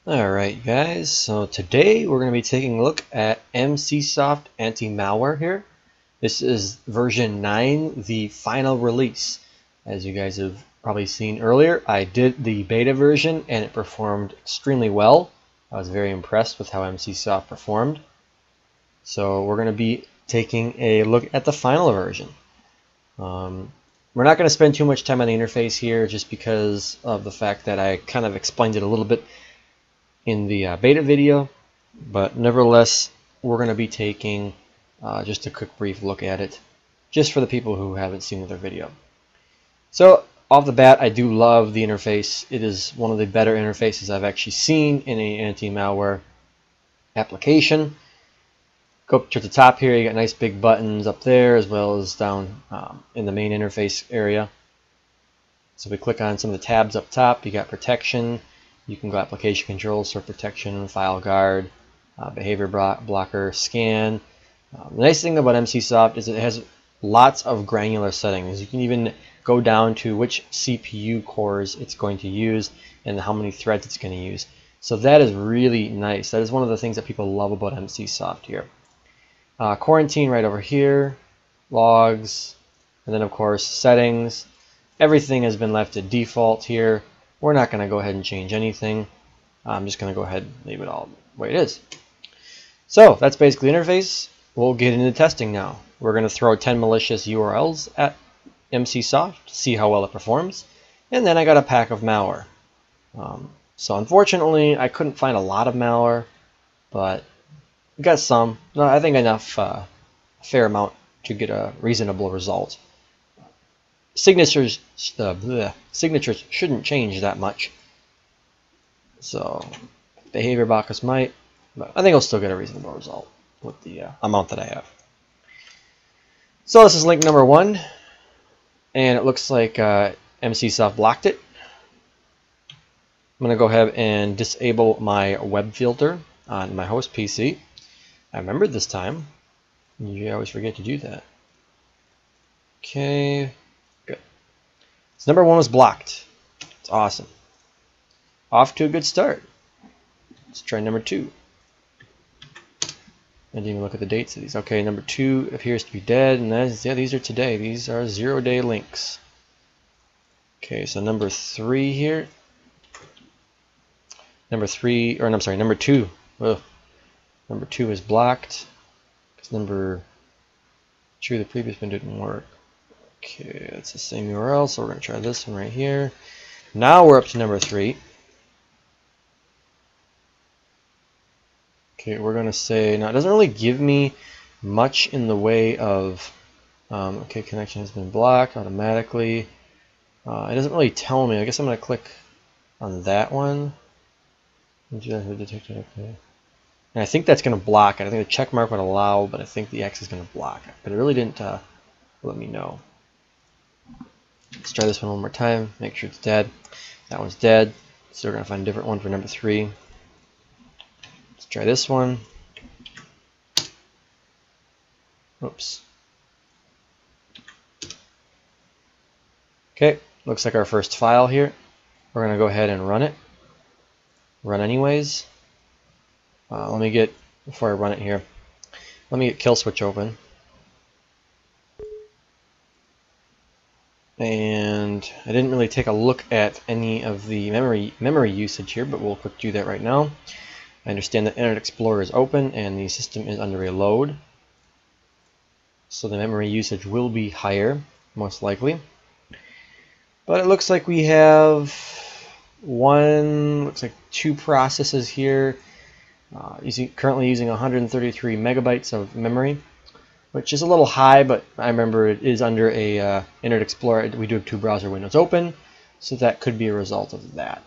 Alright guys, so today we're going to be taking a look at EMSISOFT anti-malware here. This is version 9, the final release. As you guys have probably seen earlier, I did the beta version and it performed extremely well. I was very impressed with how EMSISOFT performed. So we're going to be taking a look at the final version. We're not going to spend too much time on the interface here just because of the fact that I kind of explained it a little bit in the beta video, but nevertheless we're going to be taking just a quick brief look at it just for the people who haven't seen the other video. So off the bat, I do love the interface. It is one of the better interfaces I've actually seen in an anti-malware application. Go up to the top here, you got nice big buttons up there as well as down in the main interface area. So we click on some of the tabs up top. You got protection. You can go application controls, sort protection, file guard, behavior blocker, scan. The nice thing about EMSISOFT is it has lots of granular settings. You can even go down to which CPU cores it's going to use and how many threads it's going to use. So that is really nice. That is one of the things that people love about EMSISOFT here. Quarantine right over here, logs, and then of course settings. Everything has been left at default here. We're not going to go ahead and change anything. I'm just going to go ahead and leave it all the way it is. So that's basically the interface. We'll get into testing now. We're going to throw 10 malicious URLs at EMSISOFT to see how well it performs. And then I got a pack of malware. So unfortunately, I couldn't find a lot of malware, but we got some. No, I think enough, a fair amount to get a reasonable result. Signatures shouldn't change that much. So behavior blockers might, but I think I'll still get a reasonable result with the amount that I have. So this is link number 1, and it looks like EMSISOFT blocked it. I'm going to go ahead and disable my web filter on my host PC. I remembered this time. You always forget to do that. Okay. So number 1 was blocked. It's awesome. Off to a good start. Let's try number 2. I didn't even look at the dates of these. Okay, number 2 appears to be dead, and that is, yeah, these are today. These are 0-day links. Okay, so number 3 here. Number 2. Ugh. Number 2 is blocked because number 2, the previous one, didn't work. Okay, that's the same URL, so we're going to try this one right here. Now we're up to number 3. Okay, we're going to say, now it doesn't really give me much in the way of, okay, connection has been blocked automatically. It doesn't really tell me. I guess I'm going to click on that one. Detected, okay. And I think that's going to block it. I think the check mark would allow, but I think the X is going to block it. But it really didn't let me know. Let's try this one more time. Make sure it's dead. That one's dead. So we're going to find a different one for number 3. Let's try this one. Oops. Okay, looks like our first file here. We're going to go ahead and run it. Run anyways. Let me get, before I run it here, let me get kill switch open. And I didn't really take a look at any of the memory usage here, but we'll quick do that right now. I understand that Internet Explorer is open and the system is under a load, so the memory usage will be higher, most likely. But it looks like we have looks like 2 processes here, currently using 133 megabytes of memory, which is a little high, but I remember it is under a Internet Explorer. We do have 2 browser windows open, so that could be a result of that.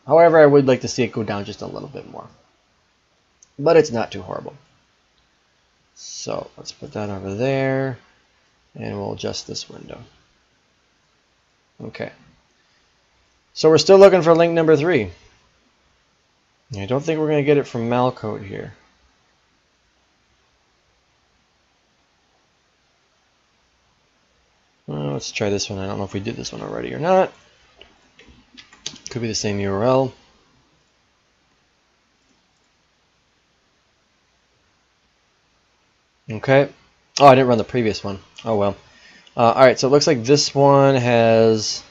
However, I would like to see it go down just a little bit more, but it's not too horrible. So let's put that over there, and we'll adjust this window. Okay. So we're still looking for link number 3. I don't think we're going to get it from malcode here. Well, let's try this one. I don't know if we did this one already or not. Could be the same URL. Okay. Oh, I didn't run the previous one. Oh well. Alright, so it looks like this one has...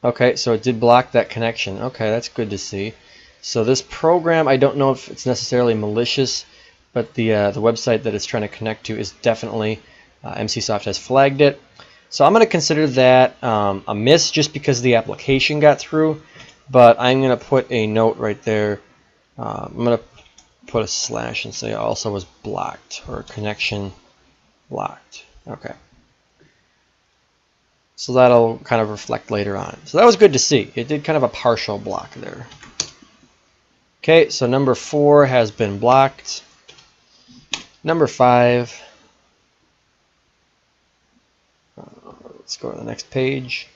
Okay, so it did block that connection. Okay, that's good to see. So this program, I don't know if it's necessarily malicious, but the website that it's trying to connect to is definitely, EMSISOFT has flagged it. So I'm going to consider that a miss just because the application got through, but I'm going to put a note right there. I'm going to put a slash and say also was blocked, or connection blocked. Okay. So that'll kind of reflect later on. So that was good to see. It did kind of a partial block there. Okay, so number 4 has been blocked. Number 5. Let's go to the next page.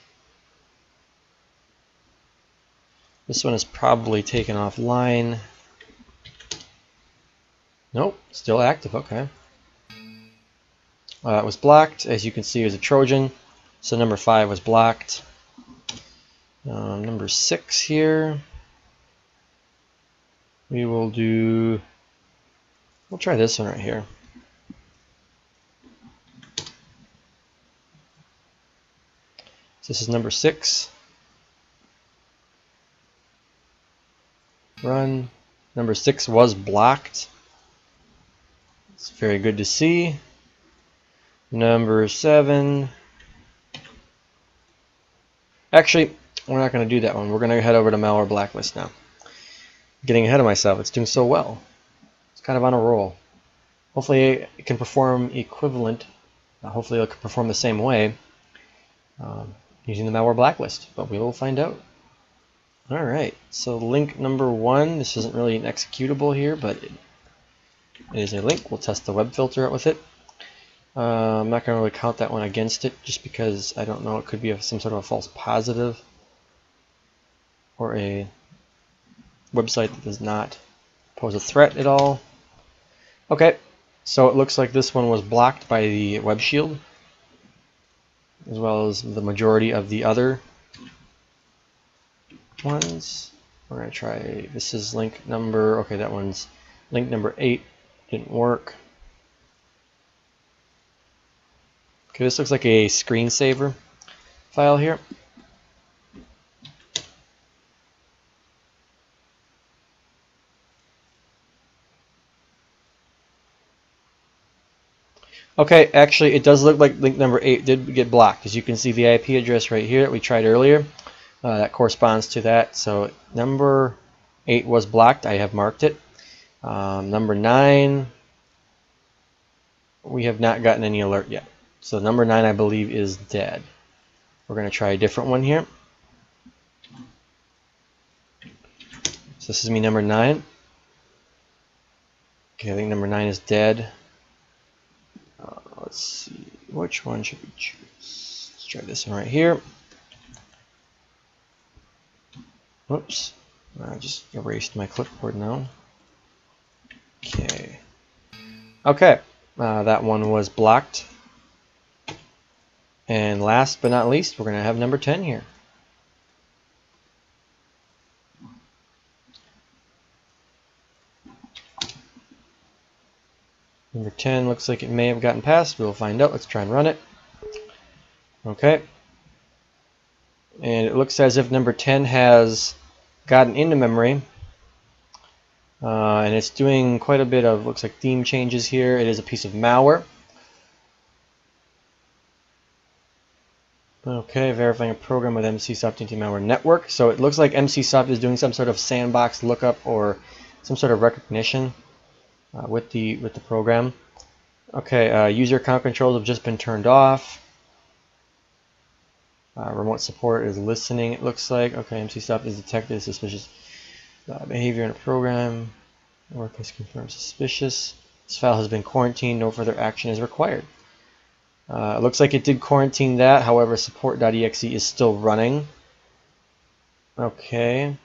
This one is probably taken offline. Nope, still active. Okay. It was blocked. As you can see, it was a Trojan. So number 5 was blocked. Number 6 here. We'll try this one right here. So this is number 6. Run. Number 6 was blocked. It's very good to see. Number 7. Actually, we're not going to do that one. We're going to head over to Malware Blacklist now. Getting ahead of myself. It's doing so well. It's kind of on a roll. Hopefully it can perform equivalent. Hopefully it can perform the same way using the Malware Blacklist. But we will find out. Alright, so link number 1. This isn't really an executable here, but it is a link. We'll test the web filter out with it. I'm not going to really count that one against it just because I don't know, it could be some sort of a false positive or a website that does not pose a threat at all. Okay, so it looks like this one was blocked by the web shield as well as the majority of the other ones. We're going to try, this is link number, okay, that one's link number 8, didn't work. Okay, this looks like a screensaver file here. Okay, actually it does look like link number 8 did get blocked. As you can see, the IP address right here that we tried earlier, that corresponds to that. So number 8 was blocked. I have marked it. Number 9, we have not gotten any alert yet. So number 9, I believe, is dead. We're going to try a different one here. So this is me, number 9. Okay, I think number 9 is dead. Let's see, which one should we choose? Let's try this one right here. Whoops, I just erased my clipboard now. Okay. Okay, that one was blocked. And last but not least, we're going to have number 10 here. Number 10 looks like it may have gotten past. We'll find out. Let's try and run it. Okay. And it looks as if number 10 has gotten into memory. And it's doing quite a bit of, looks like, theme changes here. It is a piece of malware. Okay, verifying a program with EMSISOFT anti-malware network. So it looks like EMSISOFT is doing some sort of sandbox lookup or some sort of recognition with the program. Okay, user account controls have just been turned off. Remote support is listening, it looks like. Okay, EMSISOFT has detected suspicious behavior in a program. Work has confirmed suspicious. This file has been quarantined. No further action is required. It looks like it did quarantine that. However, support.exe is still running. Okay.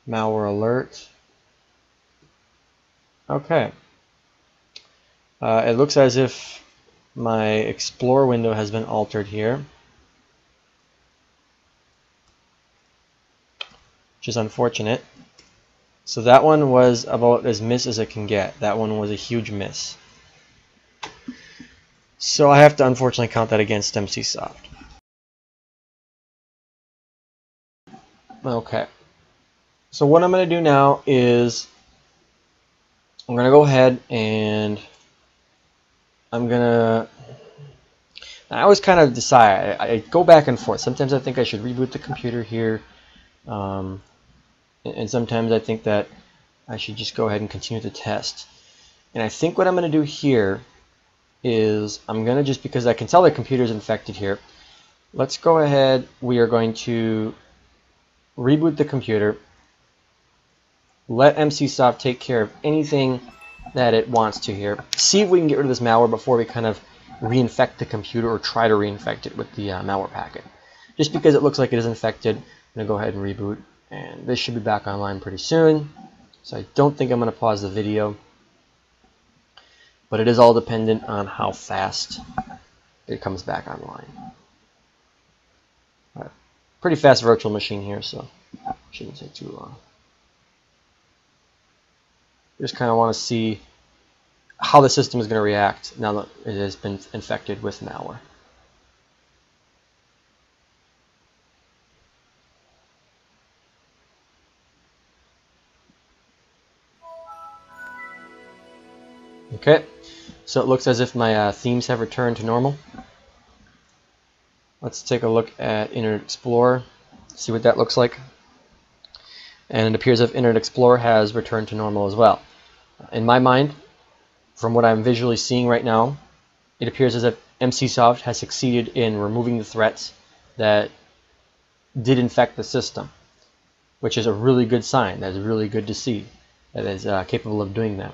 Malware alert. Okay. It looks as if my Explorer window has been altered here, which is unfortunate. So that one was about as miss as it can get. That one was a huge miss. So I have to unfortunately count that against EMSISOFT. Okay. So what I'm going to do now is I'm going to go ahead and I always kind of decide. I go back and forth. Sometimes I think I should reboot the computer here. And sometimes I think that I should just go ahead and continue the test. And I think what I'm going to do here is I'm going to, just because I can tell the computer's infected here, let's go ahead. We are going to reboot the computer. Let EMSISOFT take care of anything that it wants to here. See if we can get rid of this malware before we kind of reinfect the computer or try to reinfect it with the malware packet. Just because it looks like it is infected, I'm going to go ahead and reboot. And this should be back online pretty soon. So I don't think I'm going to pause the video. But it is all dependent on how fast it comes back online. All right. Pretty fast virtual machine here, so shouldn't take too long. Just kind of want to see how the system is going to react now that it has been infected with malware. Okay, so it looks as if my themes have returned to normal. Let's take a look at Internet Explorer, see what that looks like. And it appears as if Internet Explorer has returned to normal as well. In my mind, from what I'm visually seeing right now, it appears as if EMSISOFT has succeeded in removing the threats that did infect the system, which is a really good sign. That is really good to see that it is capable of doing that.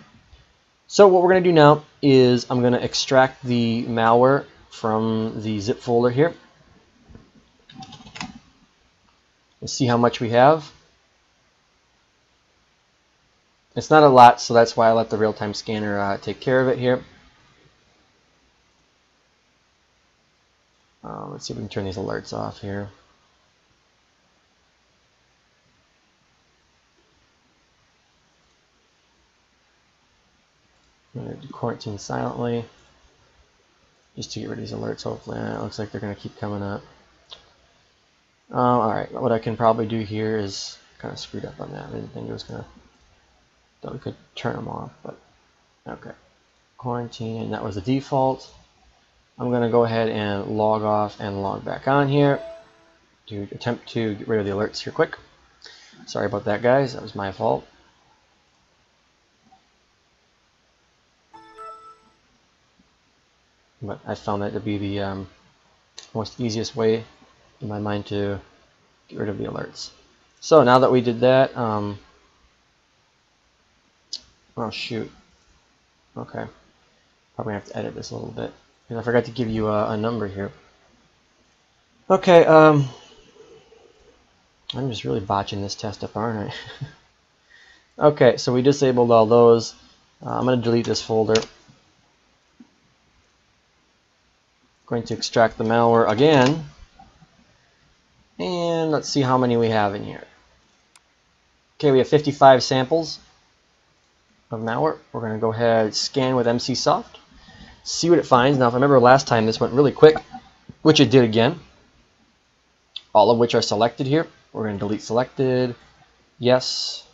So what we're going to do now is I'm going to extract the malware from the zip folder here. Let's see how much we have. It's not a lot, so that's why I let the real-time scanner take care of it here. Let's see if we can turn these alerts off here. I'm going to do quarantine silently just to get rid of these alerts. Hopefully, it looks like they're going to keep coming up. Alright, what I can probably do here is kind of screwed up on that. I didn't think it was going to, thought we could turn them off, but okay. Quarantine, and that was the default. I'm going to go ahead and log off and log back on here to attempt to get rid of the alerts here quick. Sorry about that, guys. That was my fault. But I found that to be the most easiest way in my mind to get rid of the alerts. So now that we did that, oh shoot. Okay. Probably have to edit this a little bit because I forgot to give you a number here. Okay, I'm just really botching this test up, aren't I? Okay, so we disabled all those. I'm going to delete this folder. Going to extract the malware again. And let's see how many we have in here. Okay, we have 55 samples of malware. We're going to go ahead and scan with EMSISOFT. See what it finds. Now, if I remember last time, this went really quick, which it did again. All of which are selected here. We're going to delete selected. Yes.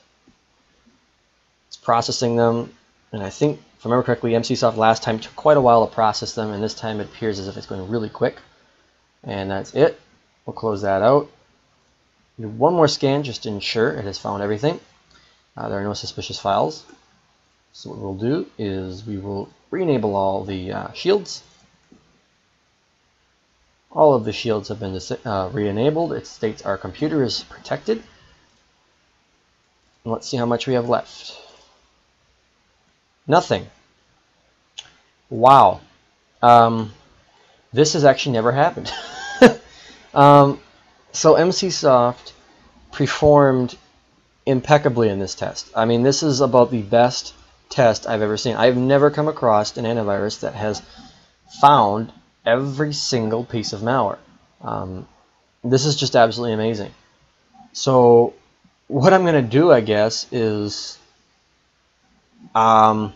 It's processing them. And I think, if I remember correctly, EMSISOFT last time took quite a while to process them, and this time it appears as if it's going really quick. And that's it. We'll close that out. Do one more scan just to ensure it has found everything. There are no suspicious files. So what we'll do is we will re-enable all the shields. All of the shields have been re-enabled. It states our computer is protected. And let's see how much we have left. Nothing. Wow. This has actually never happened. So EMSISOFT performed impeccably in this test. I mean, this is about the best test I've ever seen. I've never come across an antivirus that has found every single piece of malware. This is just absolutely amazing. So what I'm gonna do, I guess, is I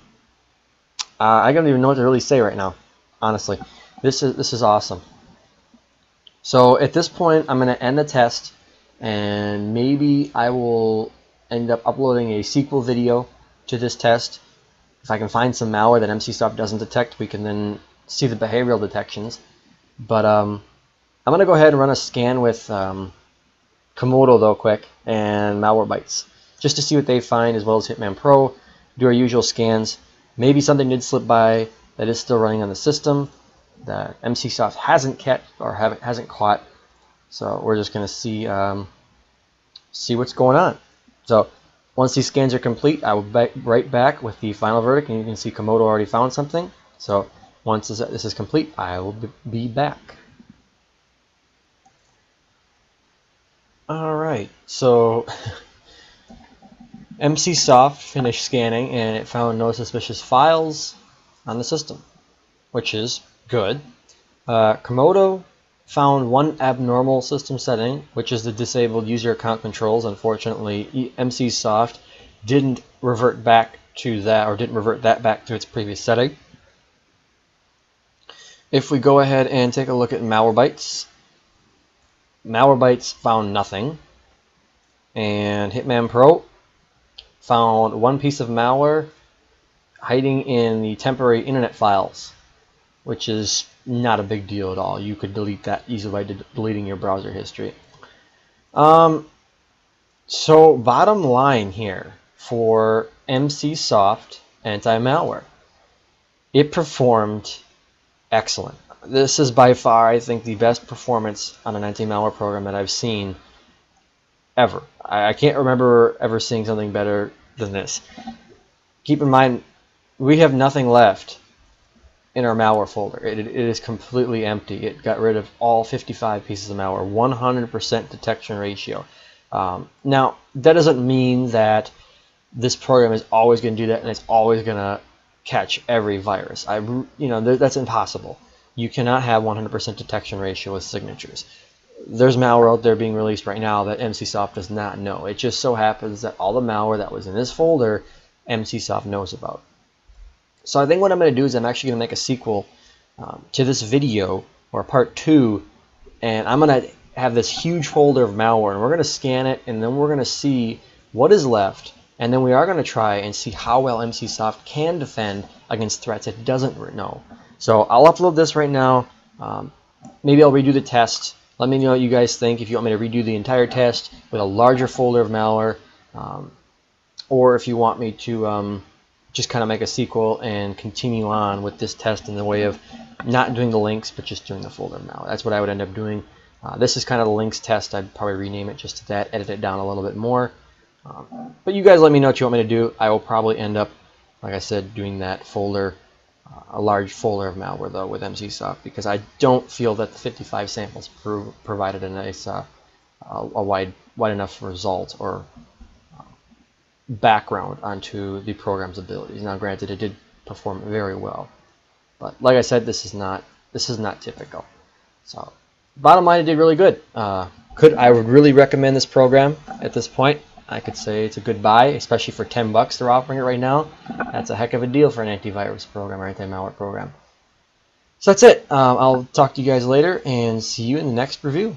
don't even know what to really say right now. Honestly, this is awesome. So at this point, I'm gonna end the test, and maybe I will end up uploading a sequel video to this test. If I can find some malware that EMSISOFT doesn't detect, we can then see the behavioral detections. But I'm gonna go ahead and run a scan with Komodo though quick and Malwarebytes, just to see what they find, as well as Hitman Pro. Do our usual scans. Maybe something did slip by that is still running on the system that EMSISOFT hasn't kept or hasn't caught. So we're just going to see what's going on. So once these scans are complete, I will be right back with the final verdict, and you can see Komodo already found something. So once this is complete, I will be back. All right, so EMSISOFT finished scanning and it found no suspicious files on the system, which is good. Komodo found one abnormal system setting, which is the disabled user account controls. Unfortunately, EMSISOFT didn't revert back to that, or didn't revert that back to its previous setting. If we go ahead and take a look at Malwarebytes, Malwarebytes found nothing, and Hitman Pro found one piece of malware hiding in the temporary internet files, which is not a big deal at all. You could delete that easily by deleting your browser history. So bottom line here for EMSISOFT anti-malware, it performed excellent. This is by far, I think, the best performance on an anti-malware program that I've seen ever. I can't remember ever seeing something better than this. Keep in mind, we have nothing left in our malware folder. It is completely empty. It got rid of all 55 pieces of malware, 100% detection ratio. Now, that doesn't mean that this program is always going to do that and it's always going to catch every virus. That's impossible. You cannot have 100% detection ratio with signatures. There's malware out there being released right now that EMSISOFT does not know. It just so happens that all the malware that was in this folder, EMSISOFT knows about. So I think what I'm going to do is I'm actually going to make a sequel to this video, or part 2, and I'm going to have this huge folder of malware, and we're going to scan it, and then we're going to see what is left, and then we are going to try and see how well EMSISOFT can defend against threats it doesn't know. So I'll upload this right now. Maybe I'll redo the test. Let me know what you guys think, if you want me to redo the entire test with a larger folder of malware, or if you want me to just kind of make a sequel and continue on with this test in the way of not doing the links, but just doing the folder of malware. That's what I would end up doing. This is kind of the links test. I'd probably rename it just to that, edit it down a little bit more. But you guys let me know what you want me to do. I will probably end up, like I said, doing that folder, a large folder of malware though with EMSISOFT, because I don't feel that the 55 samples provided a nice, a wide enough result or background onto the program's abilities. Now, granted, it did perform very well, but like I said, this is not typical. So, bottom line, it did really good. I would really recommend this program at this point. I could say it's a good buy, especially for $10 they're offering it right now. That's a heck of a deal for an antivirus program or anti-malware program. So that's it. I'll talk to you guys later and see you in the next review.